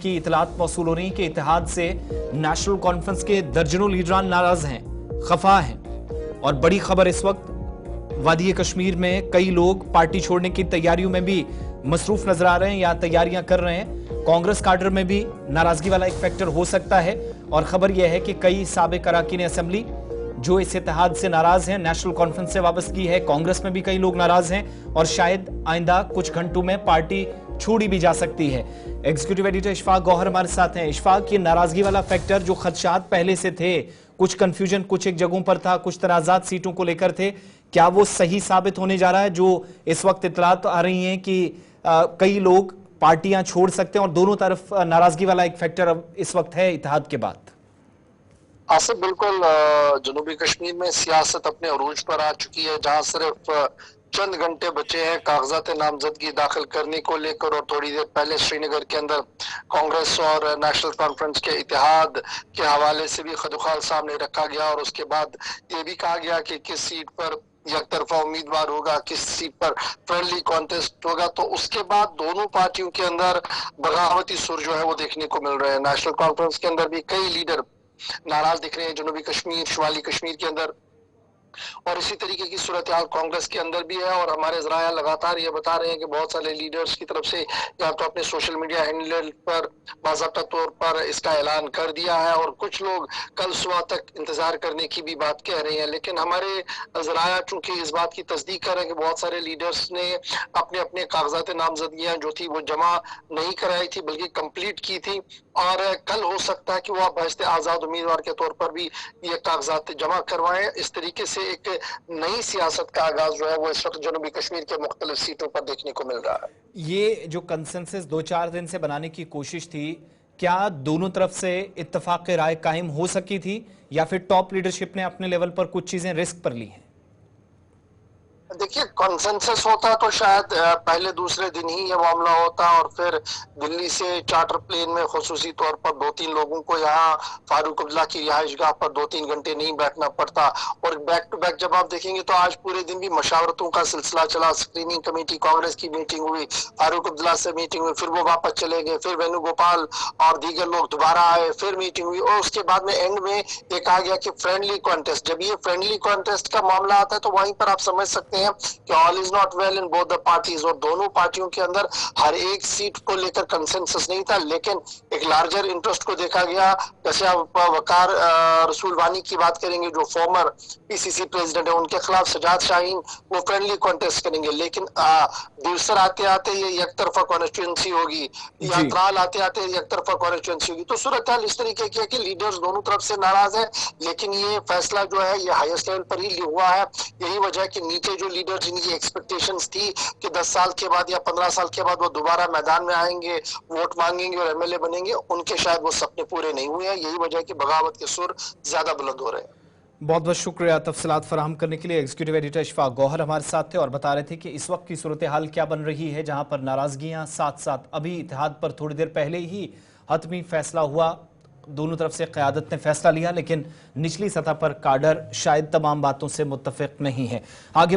की इतलात मौसूल हो रही कि इत्तेहाद से नेशनल कॉन्फ्रेंस के दर्जनों लीडरान नाराज हैं, खफा हैं। और बड़ी खबर इस वक्त वादी कश्मीर में कई लोग पार्टी छोड़ने की तैयारियों में भी मसरूफ नजर आ रहे हैं या तैयारियां कर रहे हैं। कांग्रेस काडर में भी नाराजगी वाला एक फैक्टर हो सकता है। और खबर यह है कि कई साबिक अरकान असेंबली जो इस इत्तेहाद से नाराज हैं, नेशनल कॉन्फ्रेंस से वाबस्तगी है, कांग्रेस में भी कई लोग नाराज हैं और शायद आइंदा कुछ घंटों में पार्टी छोड़ी भी जा सकती है। एग्जीक्यूटिव एडिटर इशफाक गौहर हमारे साथ हैं। इशफाक, ये नाराजगी वाला फैक्टर जो खदशात पहले से थे, कुछ कंफ्यूजन कुछ एक जगहों पर था, कुछ तनाजात सीटों को लेकर थे, क्या वो सही साबित होने जा रहा है? जो इस वक्त इतलात आ रही हैं कि कई लोग पार्टियां छोड़ सकते हैं और दोनों तरफ नाराजगी वाला एक फैक्टर अब इस वक्त है इत्तेहाद के बाद। आसिफ, बिल्कुल जनूबी कश्मीर में सियासत अपने अरूज पर आ चुकी है, जहां सिर्फ चंद घंटे बचे हैं कागजात नामजदगी दाखिल करने को लेकर। और थोड़ी देर पहले श्रीनगर के अंदर कांग्रेस और नेशनल कॉन्फ्रेंस के इत्तेहाद के हवाले से भी खदुखाल सामने रखा गया और उसके बाद ये भी कहा गया कि किस सीट पर एकतरफा उम्मीदवार होगा, किस सीट पर फ्रेंडली कॉन्टेस्ट होगा। तो उसके बाद दोनों पार्टियों के अंदर बगावती सुर जो है वो देखने को मिल रहे हैं। नेशनल कॉन्फ्रेंस के अंदर भी कई लीडर नाराज दिख रहे हैं, जनूबी कश्मीर, शुमाली कश्मीर के अंदर, और इसी तरीके की सूरत हाल कांग्रेस के अंदर भी है। और हमारे जराया लगातार ये बता रहे हैं कि बहुत सारे लीडर्स की तरफ से या तो अपने सोशल मीडिया हैंडल पर बाज़ाब्ता तौर पर इसका ऐलान कर दिया है और कुछ लोग कल सुबह तक इंतजार करने की भी बात कह रहे हैं। लेकिन हमारे जराया चूंकि इस बात की तस्दीक कर रहे हैं कि बहुत सारे लीडर्स ने अपने अपने कागजात नामजदगियां जो थी वो जमा नहीं कराई थी बल्कि कंप्लीट की थी, और कल हो सकता है कि वो बहस्ते आजाद उम्मीदवार के तौर पर भी ये कागजात जमा करवाएं। इस तरीके से एक नई सियासत का आगाज जो है वो इस वक्त जनूबी कश्मीर के मुख्तलिफ सीटों पर देखने को मिल रहा है। ये जो कंसेंसस 2-4 दिन से बनाने की कोशिश थी, क्या दोनों तरफ से इत्तेफाक राय कायम हो सकी थी या फिर टॉप लीडरशिप ने अपने लेवल पर कुछ चीजें रिस्क पर ली हैं? देखिए, कॉन्सेंसस होता तो शायद पहले दूसरे दिन ही ये मामला होता और फिर दिल्ली से चार्टर प्लेन में खुसूसी तौर पर 2-3 लोगों को यहाँ फारूक अब्दुल्ला की रिहाइशगाह पर 2-3 घंटे नहीं बैठना पड़ता। और बैक टू बैक जब आप देखेंगे तो आज पूरे दिन भी मशावरतों का सिलसिला चला। स्क्रीनिंग कमेटी कांग्रेस की मीटिंग हुई, फारूक अब्दुल्ला से मीटिंग हुई, फिर वो वापस चले गए, फिर वेणुगोपाल और दीगर लोग दोबारा आए, फिर मीटिंग हुई और उसके बाद में एंड में ये कहा गया कि फ्रेंडली कॉन्टेस्ट। जब ये फ्रेंडली कॉन्टेस्ट का मामला आता है तो वहीं पर आप समझ सकते हैं कि all is not well in both the parties. और दोनों पार्टियों के अंदर हर एक सीट को लेकर कंसेंसस नहीं था, लेकिन एक लार्जर इंटरेस्ट को देखा गया। जैसे आप वकार रसूल वानी की बात करेंगे जो फॉर्मर पीसीसी प्रेसिडेंट है, उनके खिलाफ सजाद शाहीन वो फ्रेंडली कॉन्टेस्ट करेंगे, लेकिन दिवसर आते आते ये एक तरफा कॉन्स्टिट्यूंसी होगी, या त्राल आते आते एक तरफा कॉन्स्टिट्यूंसी होगी। तो सूरत हाल इस तरीके की है कि लीडर्स दोनों तरफ से नाराज है, लेकिन ये फैसला जो है ये हाईएस्ट लेवल पर ही हुआ है। यही वजह है कि नीचे जो लीडर जिनकी एक्सपेक्टेशंस थी कि 10 साल के बाद या 15 साल के बाद वो दोबारा मैदान में आएंगे, वोट मांगेंगे और एमएलए बनेंगे, उनके शायद वो सपने पूरे नहीं हुए हैं। यही वजह है कि बगावत के सुर ज्यादा बुलंद हो रहे हैं। बहुत बहुत शुक्रिया तफसीलात फराहम करने के लिए। एग्जीक्यूटिव एडिटर इशफाक गौहर हमारे साथ थे और बता रहे थे कि इस वक्त की सूरत हाल क्या बन रही है, जहां पर नाराजगियां साथ साथ अभी इत्तेहाद पर थोड़ी देर पहले ही हतमी फैसला हुआ, दोनों तरफ से क़यादत ने फैसला लिया, लेकिन निचली सतह पर काडर शायद तमाम बातों से मुत्तफिक नहीं है। आगे